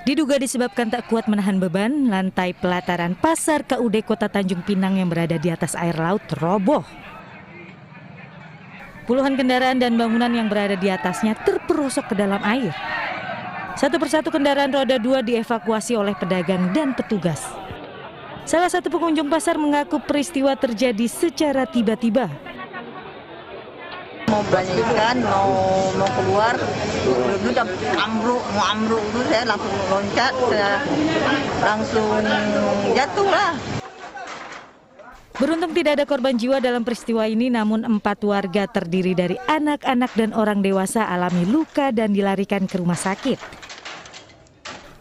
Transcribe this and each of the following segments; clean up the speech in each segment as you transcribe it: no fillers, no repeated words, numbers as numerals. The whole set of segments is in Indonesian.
Diduga disebabkan tak kuat menahan beban, lantai pelataran Pasar KUD Kota Tanjung Pinang yang berada di atas air laut roboh. Puluhan kendaraan dan bangunan yang berada di atasnya terperosok ke dalam air. Satu persatu kendaraan roda 2 dievakuasi oleh pedagang dan petugas. Salah satu pengunjung pasar mengaku peristiwa terjadi secara tiba-tiba. Mau belanja ikan, mau keluar, dulu udah ambruk itu saya langsung loncat, saya langsung jatuh lah. Beruntung tidak ada korban jiwa dalam peristiwa ini, namun 4 warga terdiri dari anak-anak dan orang dewasa alami luka dan dilarikan ke rumah sakit.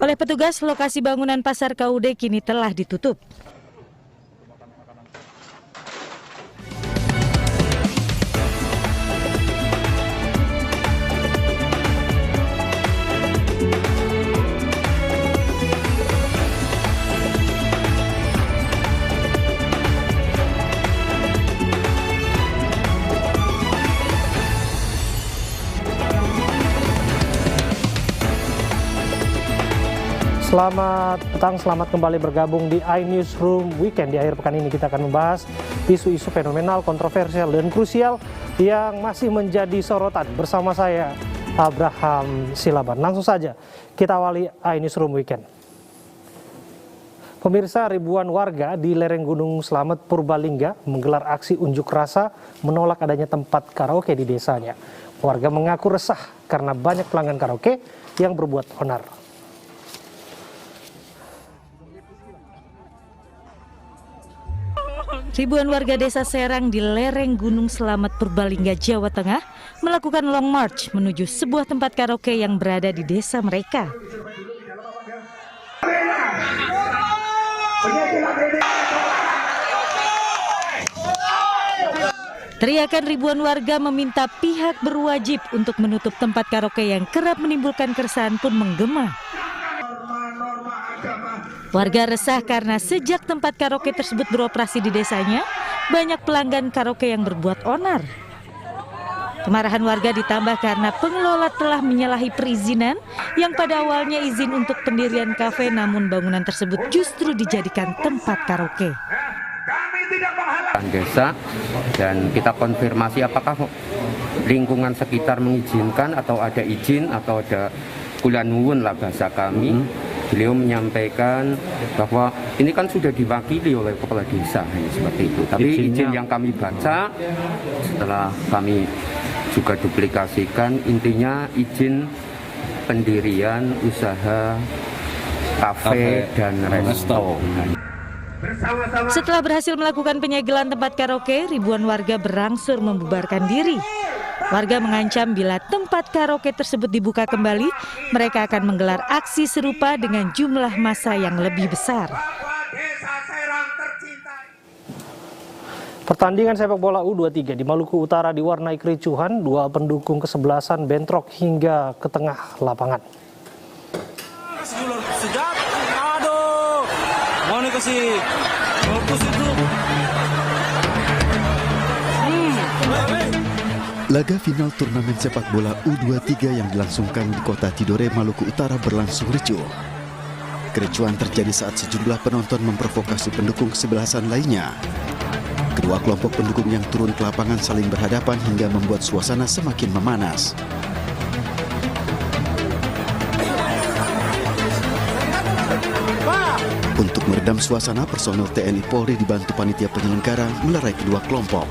Oleh petugas, lokasi bangunan Pasar KUD kini telah ditutup. Selamat petang, selamat kembali bergabung di iNewsroom Weekend. Di akhir pekan ini kita akan membahas isu-isu fenomenal, kontroversial, dan krusial yang masih menjadi sorotan. Bersama saya, Abraham Silaban. Langsung saja kita awali iNewsroom Weekend. Pemirsa, ribuan warga di lereng Gunung Slamet Purbalingga menggelar aksi unjuk rasa menolak adanya tempat karaoke di desanya. Warga mengaku resah karena banyak pelanggan karaoke yang berbuat onar. Ribuan warga desa Serang di lereng Gunung Slamet Purbalingga, Jawa Tengah melakukan long march menuju sebuah tempat karaoke yang berada di desa mereka. Teriakan ribuan warga meminta pihak berwajib untuk menutup tempat karaoke yang kerap menimbulkan keresahan pun menggema. Warga resah karena sejak tempat karaoke tersebut beroperasi di desanya, banyak pelanggan karaoke yang berbuat onar. Kemarahan warga ditambah karena pengelola telah menyalahi perizinan yang pada awalnya izin untuk pendirian kafe, namun bangunan tersebut justru dijadikan tempat karaoke. Desa, dan kita konfirmasi apakah lingkungan sekitar mengizinkan atau ada izin atau ada kulan nuwun lah bahasa kami. Beliau menyampaikan bahwa ini kan sudah diwakili oleh kepala desa, seperti itu. Tapi izin yang kami baca setelah kami juga duplikasikan, intinya izin pendirian usaha kafe dan resto. Setelah berhasil melakukan penyegelan tempat karaoke, ribuan warga berangsur membubarkan diri. Warga mengancam bila tempat karaoke tersebut dibuka kembali, mereka akan menggelar aksi serupa dengan jumlah massa yang lebih besar. Pertandingan sepak bola U23 di Maluku Utara diwarnai kericuhan, dua pendukung kesebelasan bentrok hingga ke tengah lapangan. Aduh, mau nih kasih itu. Laga final turnamen sepak bola U23 yang dilangsungkan di kota Tidore, Maluku Utara berlangsung ricuh. Kericuhan terjadi saat sejumlah penonton memprovokasi pendukung kesebelasan lainnya. Kedua kelompok pendukung yang turun ke lapangan saling berhadapan hingga membuat suasana semakin memanas. Untuk meredam suasana, personel TNI Polri dibantu panitia penyelenggara melerai kedua kelompok.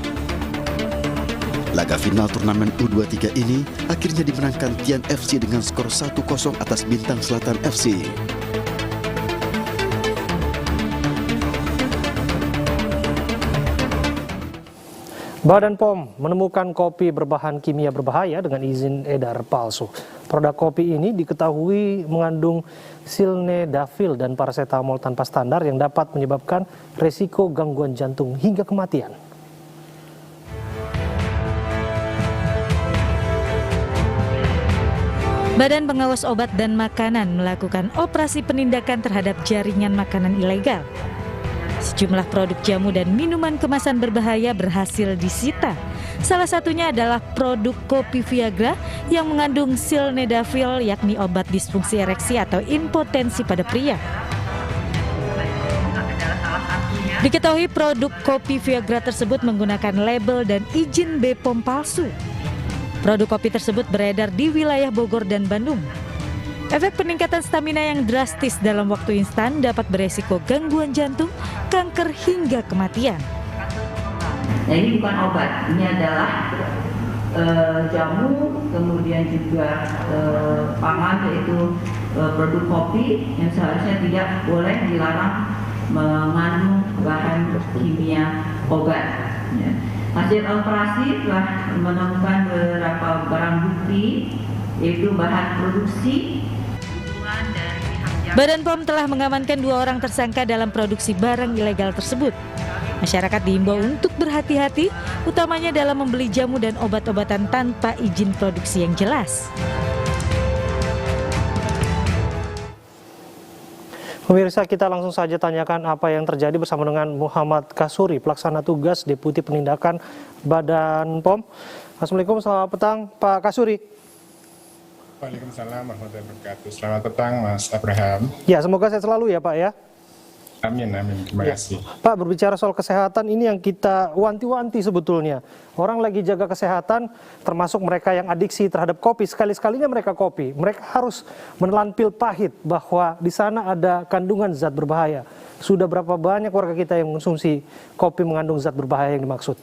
Laga final turnamen U23 ini akhirnya dimenangkan Tian FC dengan skor 1-0 atas Bintang Selatan FC. Badan POM menemukan kopi berbahan kimia berbahaya dengan izin edar palsu. Produk kopi ini diketahui mengandung silnedafil dan paracetamol tanpa standar yang dapat menyebabkan resiko gangguan jantung hingga kematian. Badan Pengawas Obat dan Makanan melakukan operasi penindakan terhadap jaringan makanan ilegal. Sejumlah produk jamu dan minuman kemasan berbahaya berhasil disita. Salah satunya adalah produk kopi Viagra yang mengandung sildenafil, yakni obat disfungsi ereksi atau impotensi pada pria. Diketahui produk kopi Viagra tersebut menggunakan label dan izin BPOM palsu. Produk kopi tersebut beredar di wilayah Bogor dan Bandung. Efek peningkatan stamina yang drastis dalam waktu instan dapat beresiko gangguan jantung, kanker hingga kematian. Nah, ini bukan obat, ini adalah jamu, kemudian juga pangan, yaitu produk kopi yang seharusnya tidak boleh dilarang mengandung bahan kimia obat. Ya. Hasil operasi telah menemukan beberapa barang bukti, yaitu bahan produksi. Badan POM telah mengamankan 2 orang tersangka dalam produksi barang ilegal tersebut. Masyarakat diimbau untuk berhati-hati, utamanya dalam membeli jamu dan obat-obatan tanpa izin produksi yang jelas. Pemirsa, kita langsung saja tanyakan apa yang terjadi bersama dengan Muhammad Kasuri, pelaksana tugas Deputi Penindakan Badan POM. Assalamualaikum, selamat petang Pak Kasuri. Waalaikumsalam warahmatullahi wabarakatuh. Selamat petang Mas Abraham. Ya, semoga sehat selalu ya Pak ya. Amin, amin. Terima kasih. Pak, berbicara soal kesehatan, ini yang kita wanti-wanti sebetulnya. Orang lagi jaga kesehatan, termasuk mereka yang adiksi terhadap kopi. Sekali-sekalinya mereka kopi. Mereka harus menelan pil pahit bahwa di sana ada kandungan zat berbahaya. Sudah berapa banyak warga kita yang mengonsumsi kopi mengandung zat berbahaya yang dimaksud?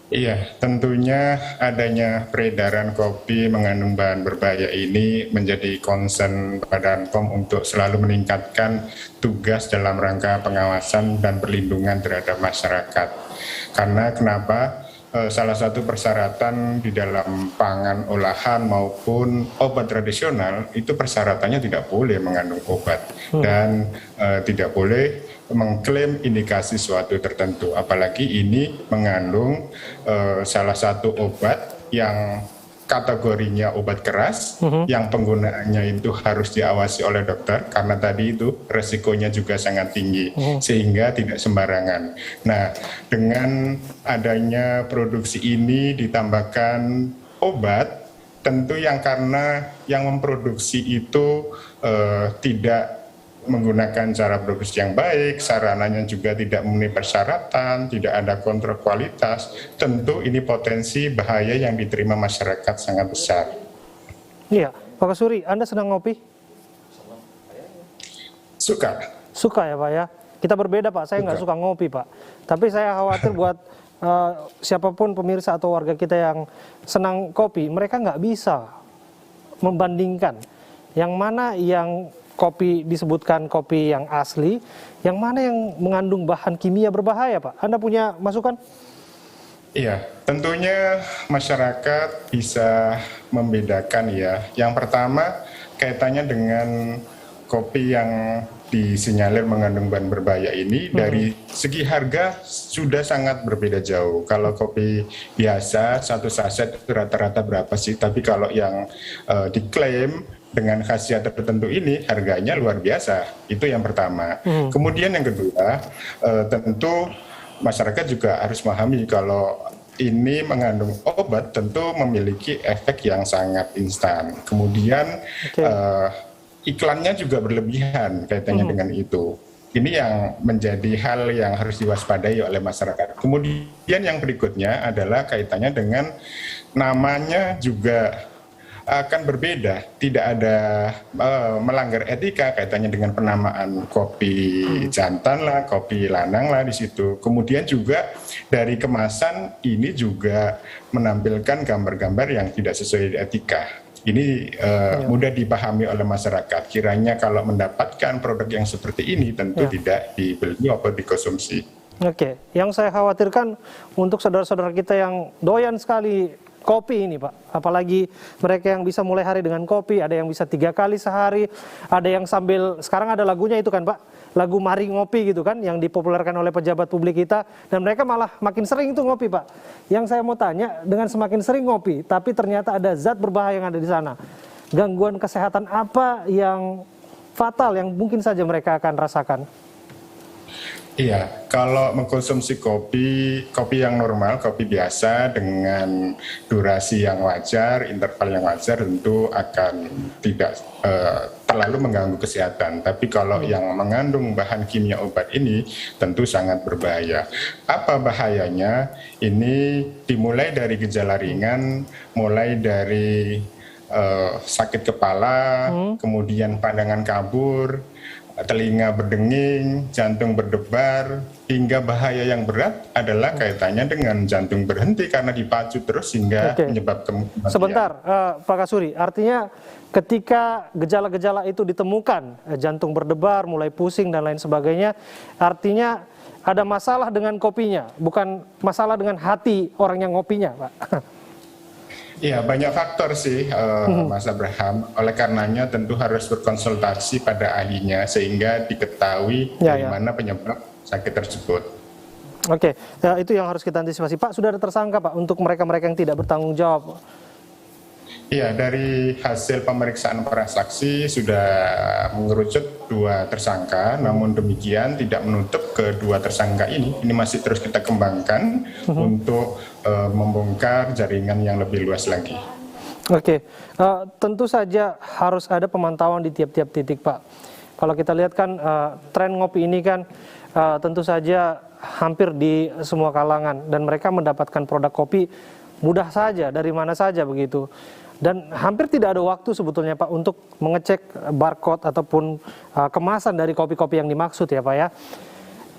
Iya, tentunya adanya peredaran kopi mengandung bahan berbahaya ini menjadi concern Badan POM untuk selalu meningkatkan tugas dalam rangka pengawasan dan perlindungan terhadap masyarakat. Karena kenapa? Salah satu persyaratan di dalam pangan olahan maupun obat tradisional itu persyaratannya tidak boleh mengandung obat dan tidak boleh mengklaim indikasi suatu tertentu, apalagi ini mengandung salah satu obat yang kategorinya obat keras, yang penggunaannya itu harus diawasi oleh dokter karena tadi itu resikonya juga sangat tinggi, sehingga tidak sembarangan. Nah, dengan adanya produksi ini ditambahkan obat, tentu yang karena yang memproduksi itu tidak menggunakan cara produksi yang baik, sarananya juga tidak memenuhi persyaratan, tidak ada kontrol kualitas, tentu ini potensi bahaya yang diterima masyarakat sangat besar. Iya, Pak Kasuri, Anda sedang ngopi? Suka. Suka ya Pak ya? Kita berbeda Pak, saya nggak suka ngopi Pak. Tapi saya khawatir buat siapapun pemirsa atau warga kita yang senang kopi, mereka nggak bisa membandingkan yang mana yang kopi disebutkan kopi yang asli, yang mana yang mengandung bahan kimia berbahaya Pak? Anda punya masukan? Iya, tentunya masyarakat bisa membedakan ya. Yang pertama kaitannya dengan kopi yang disinyalir mengandung bahan berbahaya ini dari segi harga sudah sangat berbeda jauh. Kalau kopi biasa satu saset rata-rata berapa sih? Tapi kalau yang diklaim dengan khasiat tertentu ini harganya luar biasa. Itu yang pertama. Kemudian yang kedua, tentu masyarakat juga harus memahami kalau ini mengandung obat tentu memiliki efek yang sangat instan. Kemudian iklannya juga berlebihan kaitannya dengan itu. Ini yang menjadi hal yang harus diwaspadai oleh masyarakat. Kemudian yang berikutnya adalah kaitannya dengan namanya juga akan berbeda, tidak ada melanggar etika kaitannya dengan penamaan kopi jantan lah, kopi lanang lah di situ. Kemudian juga dari kemasan ini juga menampilkan gambar-gambar yang tidak sesuai etika. Ini mudah dipahami oleh masyarakat. Kiranya kalau mendapatkan produk yang seperti ini tentu tidak dibeli atau dikonsumsi. Oke, yang saya khawatirkan untuk saudara-saudara kita yang doyan sekali kopi ini Pak, apalagi mereka yang bisa mulai hari dengan kopi, ada yang bisa 3 kali sehari, ada yang sambil, sekarang ada lagunya itu kan Pak, lagu Mari Ngopi gitu kan, yang dipopulerkan oleh pejabat publik kita, dan mereka malah makin sering itu ngopi Pak. Yang saya mau tanya, dengan semakin sering ngopi, tapi ternyata ada zat berbahaya yang ada di sana, gangguan kesehatan apa yang fatal yang mungkin saja mereka akan rasakan? Iya, kalau mengkonsumsi kopi yang normal, kopi biasa dengan durasi yang wajar, interval yang wajar tentu akan tidak terlalu mengganggu kesehatan. Tapi kalau yang mengandung bahan kimia obat ini tentu sangat berbahaya. Apa bahayanya? Ini dimulai dari gejala ringan, mulai dari sakit kepala, kemudian pandangan kabur, telinga berdenging, jantung berdebar, hingga bahaya yang berat adalah kaitannya dengan jantung berhenti karena dipacu terus hingga menyebabkan kematian. Sebentar, Pak Kasuri, artinya ketika gejala-gejala itu ditemukan, jantung berdebar, mulai pusing dan lain sebagainya, artinya ada masalah dengan kopinya, bukan masalah dengan hati orang yang ngopinya, Pak. Iya, banyak faktor sih, Mas Abraham. Oleh karenanya tentu harus berkonsultasi pada ahlinya sehingga diketahui dari mana penyebab sakit tersebut. Oke, ya, itu yang harus kita antisipasi. Pak, sudah ada tersangka, Pak, untuk mereka-mereka yang tidak bertanggung jawab? Iya, dari hasil pemeriksaan para saksi sudah mengerucut 2 tersangka, namun demikian tidak menutup kedua tersangka ini masih terus kita kembangkan untuk membongkar jaringan yang lebih luas lagi. Oke, tentu saja harus ada pemantauan di tiap-tiap titik, Pak. Kalau kita lihat kan tren ngopi ini kan tentu saja hampir di semua kalangan dan mereka mendapatkan produk kopi mudah saja, dari mana saja begitu. Dan hampir tidak ada waktu sebetulnya Pak untuk mengecek barcode ataupun kemasan dari kopi-kopi yang dimaksud ya Pak ya.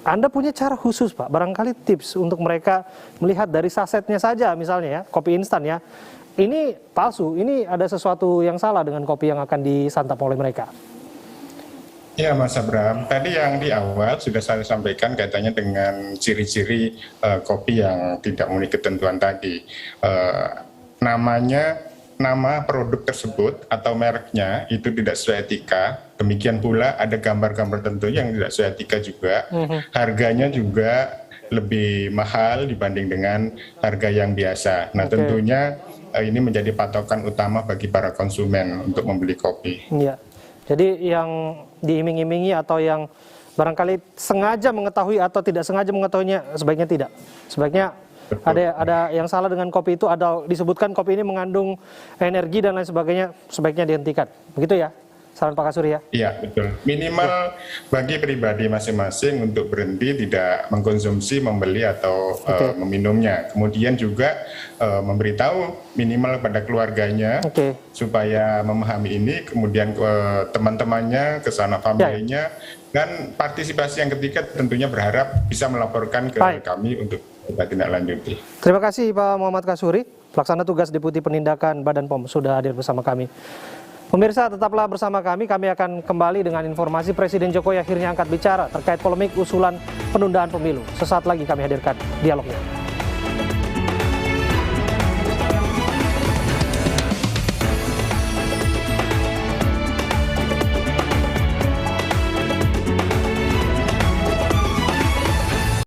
Anda punya cara khusus Pak, barangkali tips untuk mereka melihat dari sasetnya saja misalnya ya, kopi instan ya. Ini palsu, ini ada sesuatu yang salah dengan kopi yang akan disantap oleh mereka. Ya Mas Abraham, tadi yang di awal sudah saya sampaikan kaitannya dengan ciri-ciri kopi yang tidak memenuhi ketentuan tadi. Nama produk tersebut atau mereknya itu tidak sesuai etika. Demikian pula ada gambar-gambar tertentu yang tidak sesuai etika juga. Harganya juga lebih mahal dibanding dengan harga yang biasa. Nah tentunya ini menjadi patokan utama bagi para konsumen untuk membeli kopi. Iya. Jadi yang diiming-imingi atau yang barangkali sengaja mengetahui atau tidak sengaja mengetahuinya sebaiknya tidak. Sebaiknya ada yang salah dengan kopi itu, ada disebutkan kopi ini mengandung energi dan lain sebagainya, sebaiknya dihentikan. Begitu ya? Saran Pak Kasuri ya? Iya, betul. Minimal bagi pribadi masing-masing untuk berhenti tidak mengkonsumsi, membeli atau meminumnya. Kemudian juga memberitahu minimal pada keluarganya supaya memahami ini, kemudian teman-temannya, ke sanak familinya, dan partisipasi yang ketiga tentunya berharap bisa melaporkan ke kami untuk kita tindak lanjuti. Terima kasih Pak Muhammad Kasuri, Pelaksana Tugas Deputi Penindakan Badan POM sudah hadir bersama kami. Pemirsa tetaplah bersama kami akan kembali dengan informasi Presiden Jokowi akhirnya angkat bicara terkait polemik usulan penundaan pemilu. Sesaat lagi kami hadirkan dialognya.